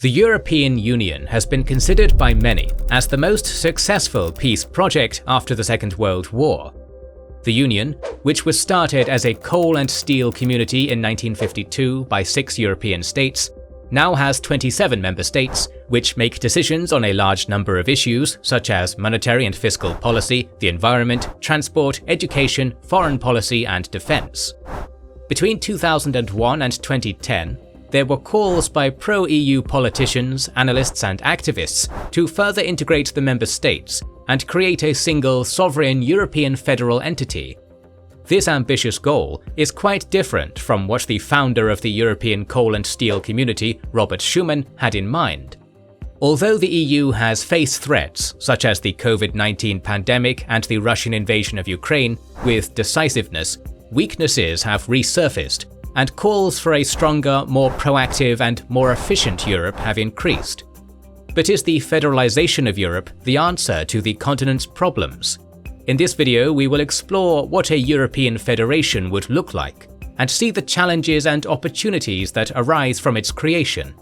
The European Union has been considered by many as the most successful peace project after the Second World War. The Union, which was started as a coal and steel community in 1952 by 6 European states, now has 27 member states, which make decisions on a large number of issues such as monetary and fiscal policy, the environment, transport, education, foreign policy, and defense. Between 2001 and 2010, there were calls by pro-EU politicians, analysts, and activists to further integrate the member states and create a single sovereign European federal entity. This ambitious goal is quite different from what the founder of the European coal and steel community, Robert Schuman, had in mind. Although the EU has faced threats such as the COVID-19 pandemic and the Russian invasion of Ukraine with decisiveness, weaknesses have resurfaced, and calls for a stronger, more proactive and more efficient Europe have increased. But is the federalization of Europe the answer to the continent's problems? In this video, we will explore what a European federation would look like, and see the challenges and opportunities that arise from its creation.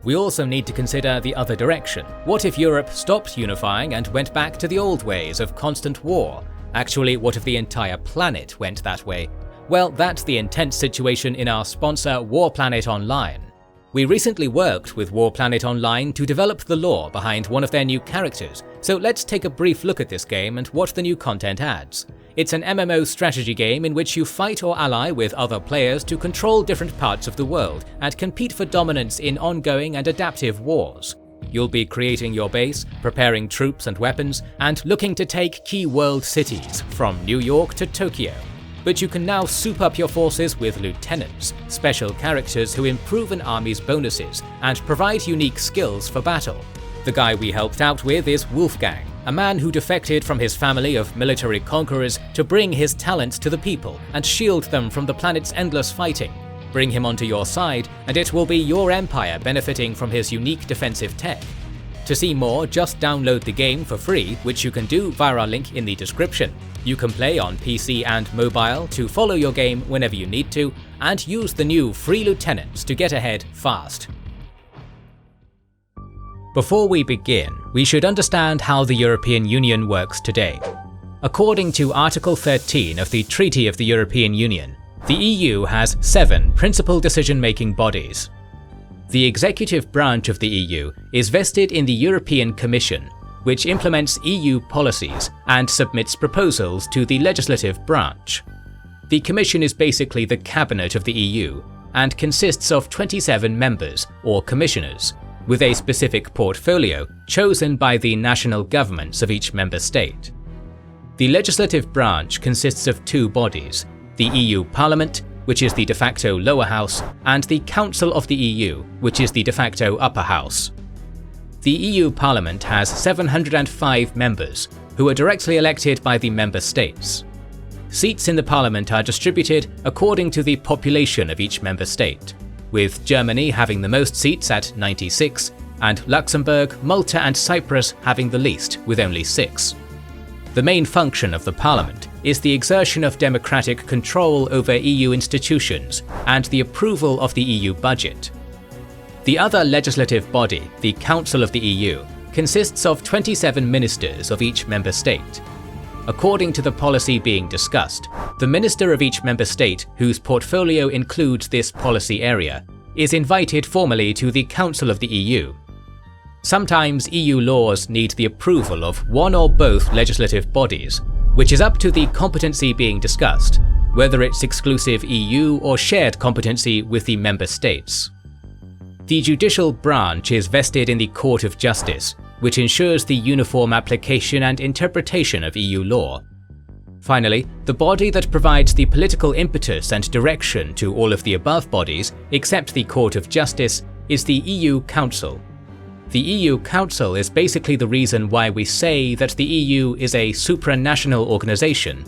We also need to consider the other direction. What if Europe stopped unifying and went back to the old ways of constant war? Actually, what if the entire planet went that way? Well, that's the intense situation in our sponsor War Planet Online. We recently worked with War Planet Online to develop the lore behind one of their new characters, so let's take a brief look at this game and what the new content adds. It's an MMO strategy game in which you fight or ally with other players to control different parts of the world and compete for dominance in ongoing and adaptive wars. You'll be creating your base, preparing troops and weapons, and looking to take key world cities, from New York to Tokyo. But you can now soup up your forces with lieutenants, special characters who improve an army's bonuses and provide unique skills for battle. The guy we helped out with is Wolfgang, a man who defected from his family of military conquerors to bring his talents to the people and shield them from the planet's endless fighting. Bring him onto your side, and it will be your empire benefiting from his unique defensive tech. To see more, just download the game for free, which you can do via our link in the description. You can play on PC and mobile to follow your game whenever you need to, and use the new free lieutenants to get ahead fast. Before we begin, we should understand how the European Union works today. According to Article 13 of the Treaty of the European Union, the EU has 7 principal decision-making bodies. The executive branch of the EU is vested in the European Commission, which implements EU policies and submits proposals to the legislative branch. The Commission is basically the cabinet of the EU and consists of 27 members or commissioners, with a specific portfolio chosen by the national governments of each member state. The legislative branch consists of 2 bodies: the EU Parliament, which is the de facto lower house, and the Council of the EU, which is the de facto upper house. The EU Parliament has 705 members, who are directly elected by the member states. Seats in the Parliament are distributed according to the population of each member state, with Germany having the most seats at 96, and Luxembourg, Malta and Cyprus having the least, with only 6. The main function of the Parliament is the exertion of democratic control over EU institutions and the approval of the EU budget. The other legislative body, the Council of the EU, consists of 27 ministers of each member state. According to the policy being discussed, the minister of each member state whose portfolio includes this policy area is invited formally to the Council of the EU. Sometimes EU laws need the approval of one or both legislative bodies, which is up to the competency being discussed, whether it's exclusive EU or shared competency with the member states. The judicial branch is vested in the Court of Justice, which ensures the uniform application and interpretation of EU law. Finally, the body that provides the political impetus and direction to all of the above bodies, except the Court of Justice, is the EU Council. The EU Council is basically the reason why we say that the EU is a supranational organization.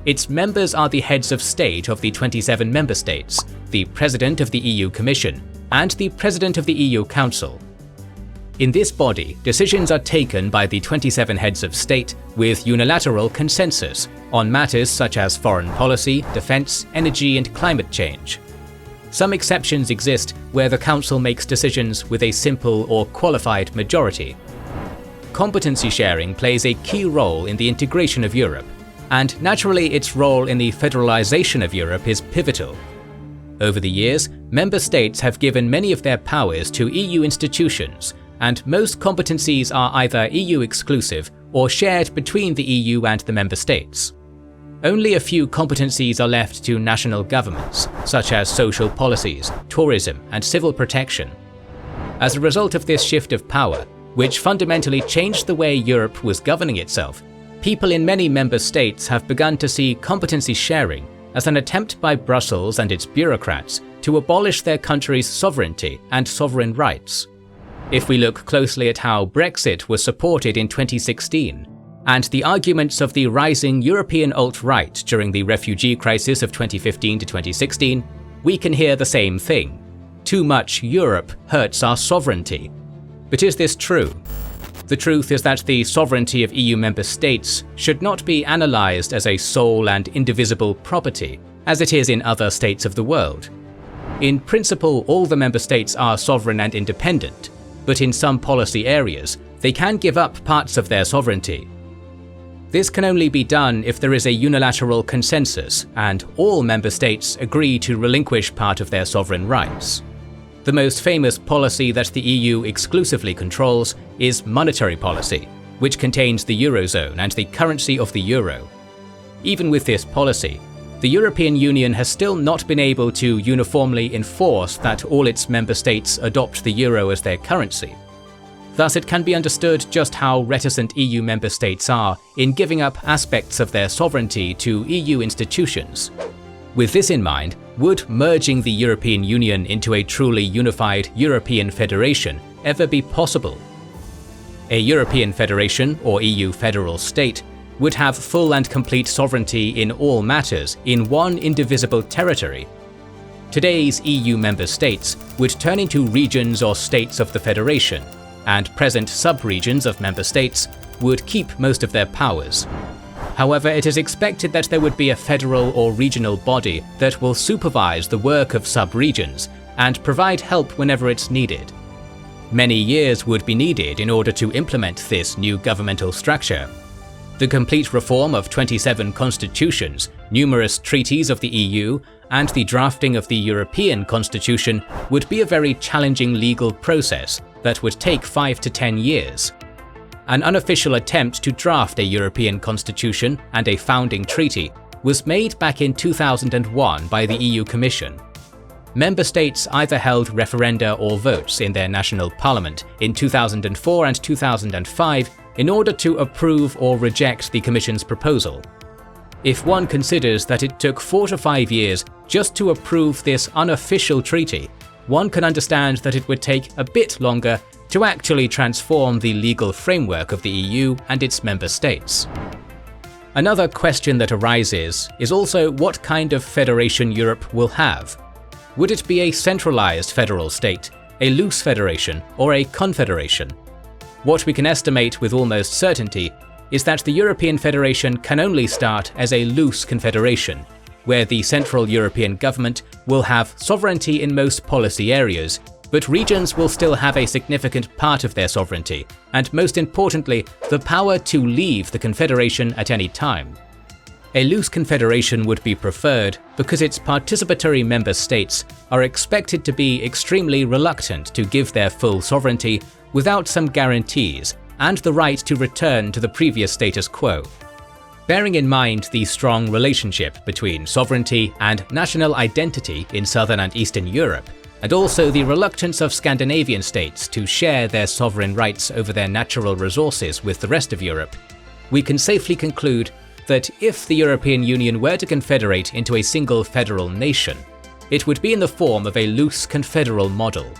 Its members are the heads of state of the 27 member states, the President of the EU Commission, and the President of the EU Council. In this body, decisions are taken by the 27 heads of state with unilateral consensus on matters such as foreign policy, defense, energy, and climate change. Some exceptions exist where the Council makes decisions with a simple or qualified majority. Competency sharing plays a key role in the integration of Europe, and naturally its role in the federalization of Europe is pivotal. Over the years, member states have given many of their powers to EU institutions, and most competencies are either EU exclusive or shared between the EU and the member states. Only a few competencies are left to national governments, such as social policies, tourism, and civil protection. As a result of this shift of power, which fundamentally changed the way Europe was governing itself, people in many member states have begun to see competency sharing as an attempt by Brussels and its bureaucrats to abolish their country's sovereignty and sovereign rights. If we look closely at how Brexit was supported in 2016, and the arguments of the rising European alt-right during the refugee crisis of 2015 to 2016, we can hear the same thing. Too much Europe hurts our sovereignty. But is this true? The truth is that the sovereignty of EU member states should not be analysed as a sole and indivisible property, as it is in other states of the world. In principle, all the member states are sovereign and independent, but in some policy areas, they can give up parts of their sovereignty. This can only be done if there is a unilateral consensus and all member states agree to relinquish part of their sovereign rights. The most famous policy that the EU exclusively controls is monetary policy, which contains the Eurozone and the currency of the euro. Even with this policy, the European Union has still not been able to uniformly enforce that all its member states adopt the euro as their currency. Thus, it can be understood just how reticent EU member states are in giving up aspects of their sovereignty to EU institutions. With this in mind, would merging the European Union into a truly unified European federation ever be possible? A European federation, or EU federal state, would have full and complete sovereignty in all matters in one indivisible territory. Today's EU member states would turn into regions or states of the federation, and present sub-regions of member states would keep most of their powers. However, it is expected that there would be a federal or regional body that will supervise the work of sub-regions and provide help whenever it's needed. Many years would be needed in order to implement this new governmental structure. The complete reform of 27 constitutions, numerous treaties of the EU, and the drafting of the European Constitution would be a very challenging legal process that would take 5 to 10 years. An unofficial attempt to draft a European constitution and a founding treaty was made back in 2001 by the EU Commission. Member states either held referenda or votes in their national parliament in 2004 and 2005 in order to approve or reject the Commission's proposal. If one considers that it took 4 to 5 years just to approve this unofficial treaty, one can understand that it would take a bit longer to actually transform the legal framework of the EU and its member states. Another question that arises is also what kind of federation Europe will have. Would it be a centralized federal state, a loose federation, or a confederation? What we can estimate with almost certainty is that the European Federation can only start as a loose confederation, where the Central European Government will have sovereignty in most policy areas, but regions will still have a significant part of their sovereignty, and most importantly, the power to leave the confederation at any time. A loose confederation would be preferred because its participatory member states are expected to be extremely reluctant to give their full sovereignty without some guarantees and the right to return to the previous status quo. Bearing in mind the strong relationship between sovereignty and national identity in Southern and Eastern Europe, and also the reluctance of Scandinavian states to share their sovereign rights over their natural resources with the rest of Europe, we can safely conclude that if the European Union were to confederate into a single federal nation, it would be in the form of a loose confederal model.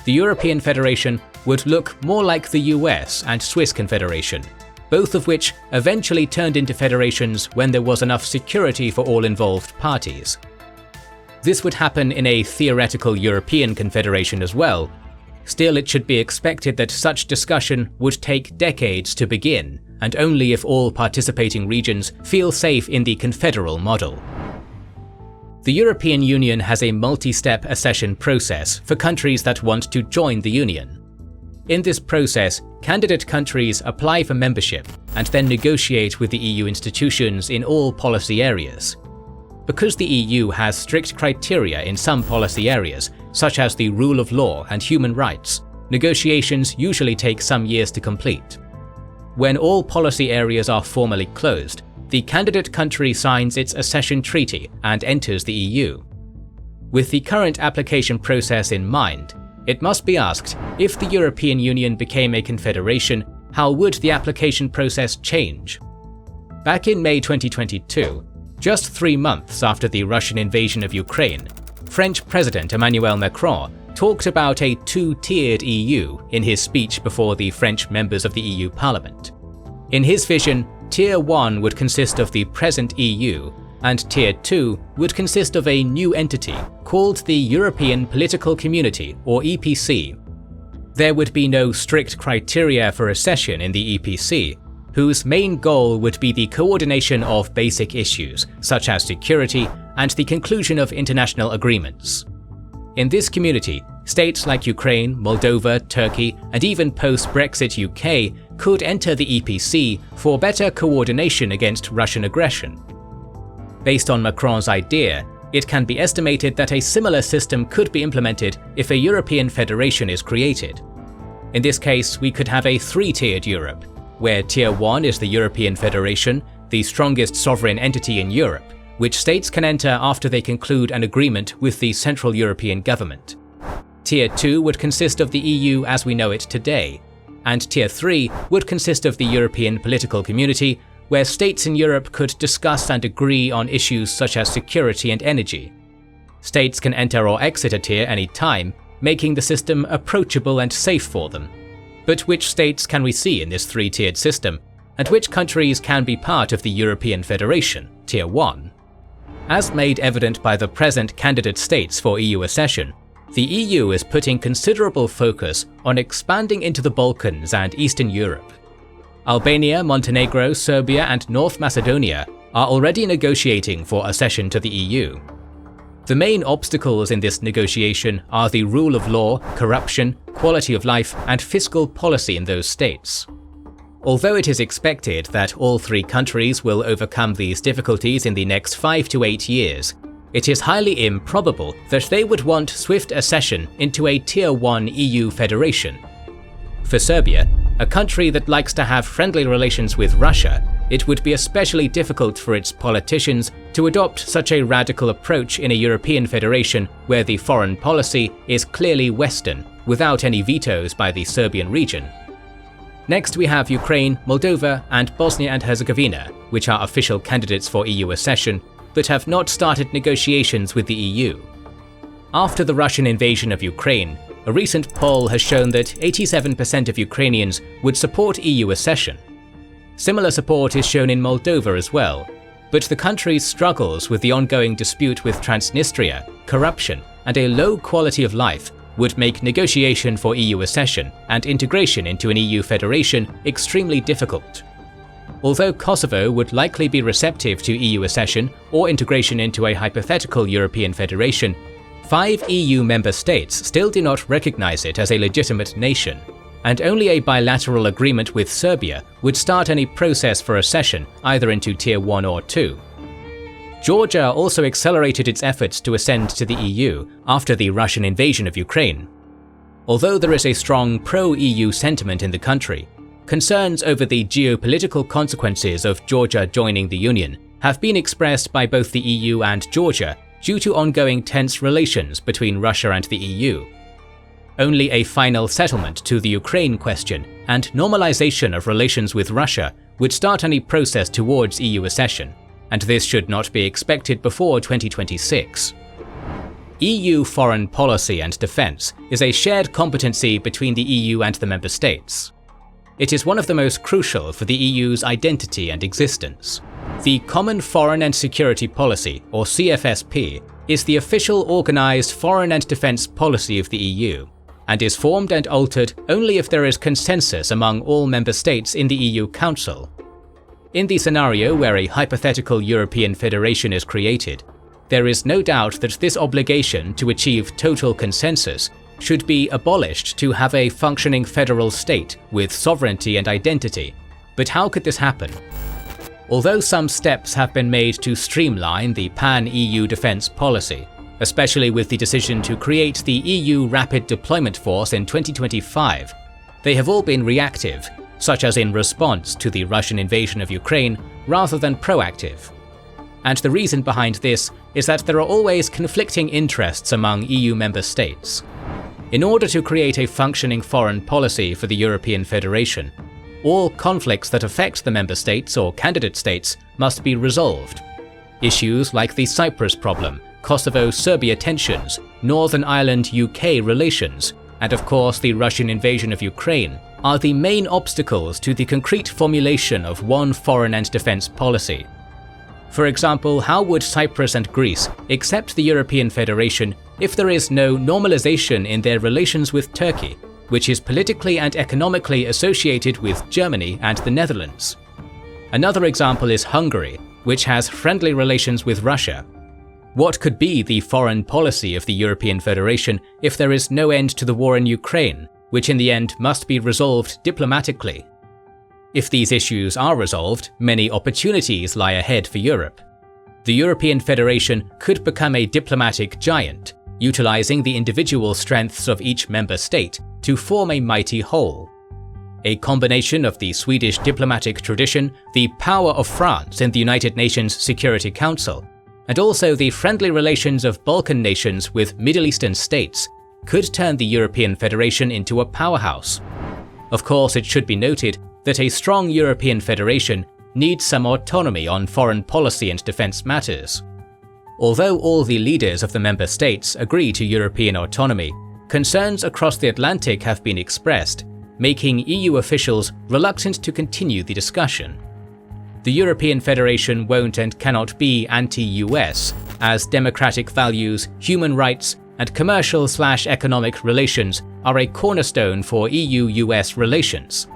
The European Federation would look more like the US and Swiss Confederation, both of which eventually turned into federations when there was enough security for all involved parties. This would happen in a theoretical European Confederation as well. Still, it should be expected that such discussion would take decades to begin, and only if all participating regions feel safe in the confederal model. The European Union has a multi-step accession process for countries that want to join the Union. In this process, candidate countries apply for membership and then negotiate with the EU institutions in all policy areas. Because the EU has strict criteria in some policy areas, such as the rule of law and human rights, negotiations usually take some years to complete. When all policy areas are formally closed, the candidate country signs its accession treaty and enters the EU. With the current application process in mind, it must be asked, if the European Union became a confederation, how would the application process change? Back in May 2022, just 3 months after the Russian invasion of Ukraine, French President Emmanuel Macron talked about a two-tiered EU in his speech before the French members of the EU Parliament. In his vision, Tier 1 would consist of the present EU, and Tier 2 would consist of a new entity called the European Political Community, or EPC. There would be no strict criteria for accession in the EPC, whose main goal would be the coordination of basic issues, such as security and the conclusion of international agreements. In this community, states like Ukraine, Moldova, Turkey, and even post-Brexit UK could enter the EPC for better coordination against Russian aggression. Based on Macron's idea, it can be estimated that a similar system could be implemented if a European federation is created. In this case, we could have a three-tiered Europe, where Tier 1 is the European Federation, the strongest sovereign entity in Europe, which states can enter after they conclude an agreement with the Central European Government. Tier 2 would consist of the EU as we know it today, and Tier 3 would consist of the European Political Community, where states in Europe could discuss and agree on issues such as security and energy. States can enter or exit a tier any time, making the system approachable and safe for them. But which states can we see in this three-tiered system, and which countries can be part of the European Federation, Tier 1? As made evident by the present candidate states for EU accession, the EU is putting considerable focus on expanding into the Balkans and Eastern Europe. Albania, Montenegro, Serbia, and North Macedonia are already negotiating for accession to the EU. The main obstacles in this negotiation are the rule of law, corruption, quality of life, and fiscal policy in those states. Although it is expected that all three countries will overcome these difficulties in the next 5 to 8 years, it is highly improbable that they would want swift accession into a Tier 1 EU federation. For Serbia, a country that likes to have friendly relations with Russia, it would be especially difficult for its politicians to adopt such a radical approach in a European federation where the foreign policy is clearly Western, without any vetoes by the Serbian region. Next we have Ukraine, Moldova, and Bosnia and Herzegovina, which are official candidates for EU accession, but have not started negotiations with the EU. After the Russian invasion of Ukraine, a recent poll has shown that 87% of Ukrainians would support EU accession. Similar support is shown in Moldova as well, but the country's struggles with the ongoing dispute with Transnistria, corruption, and a low quality of life would make negotiation for EU accession and integration into an EU federation extremely difficult. Although Kosovo would likely be receptive to EU accession or integration into a hypothetical European federation, 5 EU member states still do not recognize it as a legitimate nation, and only a bilateral agreement with Serbia would start any process for accession either into Tier 1 or 2. Georgia also accelerated its efforts to ascend to the EU after the Russian invasion of Ukraine. Although there is a strong pro-EU sentiment in the country, concerns over the geopolitical consequences of Georgia joining the Union have been expressed by both the EU and Georgia due to ongoing tense relations between Russia and the EU. Only a final settlement to the Ukraine question and normalization of relations with Russia would start any process towards EU accession, and this should not be expected before 2026. EU foreign policy and defense is a shared competency between the EU and the member states. It is one of the most crucial for the EU's identity and existence. The Common Foreign and Security Policy, or CFSP, is the official organized foreign and defense policy of the EU, and is formed and altered only if there is consensus among all member states in the EU Council. In the scenario where a hypothetical European federation is created, there is no doubt that this obligation to achieve total consensus should be abolished to have a functioning federal state with sovereignty and identity. But how could this happen? Although some steps have been made to streamline the pan-EU defence policy, especially with the decision to create the EU Rapid Deployment Force in 2025, they have all been reactive, such as in response to the Russian invasion of Ukraine, rather than proactive. And the reason behind this is that there are always conflicting interests among EU member states. In order to create a functioning foreign policy for the European Federation, all conflicts that affect the member states or candidate states must be resolved. Issues like the Cyprus problem, Kosovo-Serbia tensions, Northern Ireland-UK relations, and of course the Russian invasion of Ukraine, are the main obstacles to the concrete formulation of one foreign and defence policy. For example, how would Cyprus and Greece accept the European Federation if there is no normalization in their relations with Turkey, which is politically and economically associated with Germany and the Netherlands? Another example is Hungary, which has friendly relations with Russia. What could be the foreign policy of the European Federation if there is no end to the war in Ukraine, which in the end must be resolved diplomatically? If these issues are resolved, many opportunities lie ahead for Europe. The European Federation could become a diplomatic giant, utilizing the individual strengths of each member state to form a mighty whole. A combination of the Swedish diplomatic tradition, the power of France in the United Nations Security Council, and also the friendly relations of Balkan nations with Middle Eastern states could turn the European Federation into a powerhouse. Of course, it should be noted that a strong European Federation needs some autonomy on foreign policy and defence matters. Although all the leaders of the member states agree to European autonomy, concerns across the Atlantic have been expressed, making EU officials reluctant to continue the discussion. The European Federation won't and cannot be anti-US, as democratic values, human rights, and commercial/economic relations are a cornerstone for EU-US relations.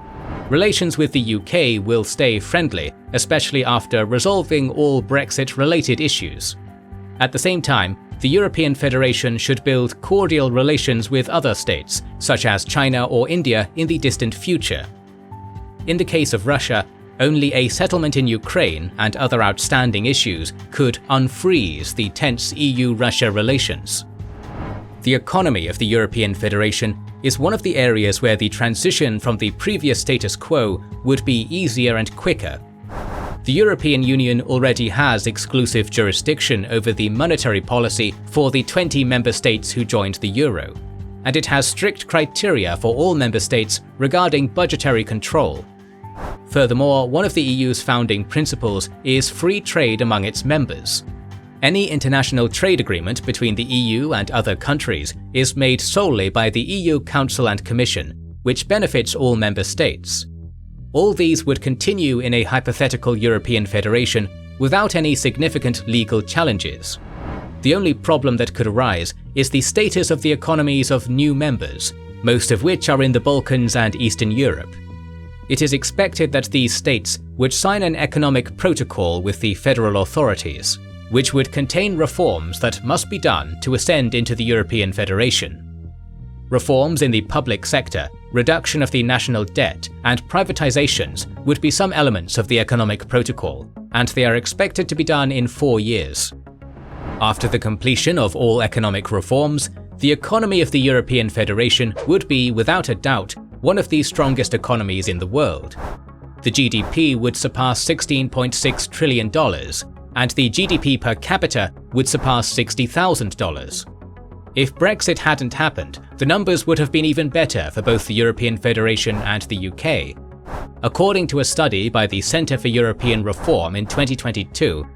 Relations with the UK will stay friendly, especially after resolving all Brexit-related issues. At the same time, the European Federation should build cordial relations with other states, such as China or India, in the distant future. In the case of Russia, only a settlement in Ukraine and other outstanding issues could unfreeze the tense EU-Russia relations. The economy of the European Federation is one of the areas where the transition from the previous status quo would be easier and quicker. The European Union already has exclusive jurisdiction over the monetary policy for the 20 member states who joined the euro, and it has strict criteria for all member states regarding budgetary control. Furthermore, one of the EU's founding principles is free trade among its members. Any international trade agreement between the EU and other countries is made solely by the EU Council and Commission, which benefits all member states. All these would continue in a hypothetical European Federation without any significant legal challenges. The only problem that could arise is the status of the economies of new members, most of which are in the Balkans and Eastern Europe. It is expected that these states would sign an economic protocol with the federal authorities, which would contain reforms that must be done to ascend into the European Federation. Reforms in the public sector, reduction of the national debt, and privatizations would be some elements of the economic protocol, and they are expected to be done in 4 years. After the completion of all economic reforms, the economy of the European Federation would be, without a doubt, one of the strongest economies in the world. The GDP would surpass $16.6 trillion, and the GDP per capita would surpass $60,000. If Brexit hadn't happened, the numbers would have been even better for both the European Federation and the UK. According to a study by the Centre for European Reform in 2022,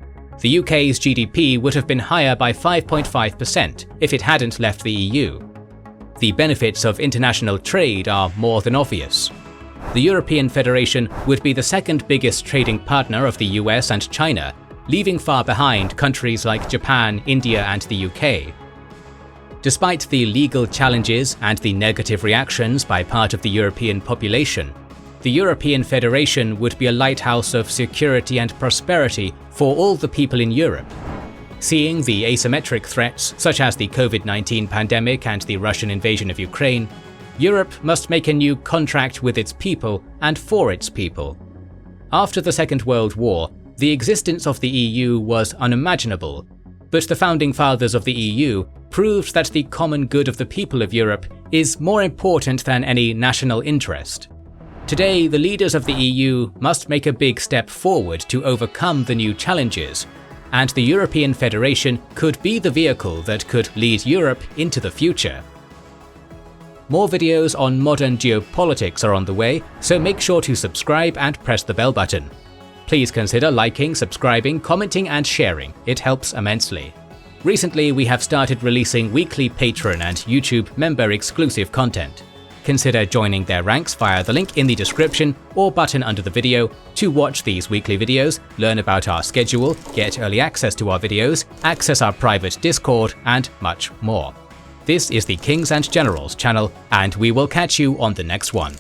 the UK's GDP would have been higher by 5.5% if it hadn't left the EU. The benefits of international trade are more than obvious. The European Federation would be the second biggest trading partner of the US and China, leaving far behind countries like Japan, India, and the UK. Despite the legal challenges and the negative reactions by part of the European population, the European Federation would be a lighthouse of security and prosperity for all the people in Europe. Seeing the asymmetric threats such as the COVID-19 pandemic and the Russian invasion of Ukraine, Europe must make a new contract with its people and for its people. After the Second World War, the existence of the EU was unimaginable, but the founding fathers of the EU proved that the common good of the people of Europe is more important than any national interest. Today, the leaders of the EU must make a big step forward to overcome the new challenges, and the European Federation could be the vehicle that could lead Europe into the future. More videos on modern geopolitics are on the way, so make sure to subscribe and press the bell button. Please consider liking, subscribing, commenting and sharing, it helps immensely. Recently, we have started releasing weekly Patreon and YouTube member exclusive content. Consider joining their ranks via the link in the description or button under the video to watch these weekly videos, learn about our schedule, get early access to our videos, access our private Discord, and much more. This is the Kings and Generals channel, and we will catch you on the next one.